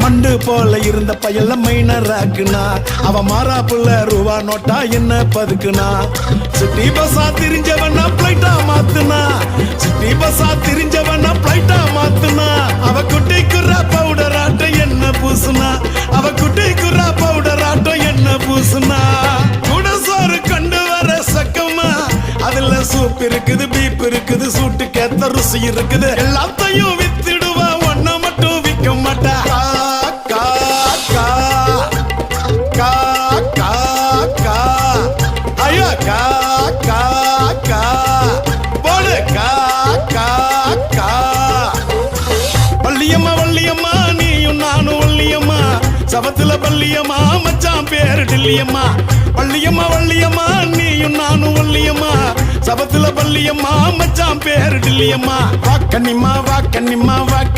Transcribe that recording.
மண்டு போல இருந்த பயல மைனராக்குனா அவ மாறாப்புல ரூபா நோட்டா என்ன பதுக்குனா சிட்டி பஸ்ஸா திரிஞ்சவனா பிளைட்டா மாத்துனா சிட்டி பஸ்ஸா திரிஞ்சவனா பிளைட்டா மாத்துனா அவ குட்டி குர்ரா பவுடர் ஆட்டம் என்ன பூசுனா அவ குட்டி குர்ரா பவுடர் ஆட்டம் என்ன பூசுனா கூட சோறு கண்டு வர சக்கமா அதுல சூப் இருக்குது பீப் இருக்குது சூட்டுக்கேத்த ருசி இருக்குது எல்லாத்தையும் வித்துடுவா ஒன்ன மட்டும் விற்க மாட்டா கா கா கா கா கா ஐயோ கா கா கா போடு கா கா கா வள்ளியம்மா வள்ளியம்மா நீயும் நானும் வள்ளியம்மா சபத்துல பள்ளியம்மா மச்சான் பேரு டில்லியம்மா வள்ளியம்மா வள்ளியம்மா நீயும் நானும் வள்ளியம்மா சபத்துல பள்ளியம்மா மச்சான் பேரு டில்லியம்மா வாக்கனிம்மா வாக்கனிம்மா வாக்கனி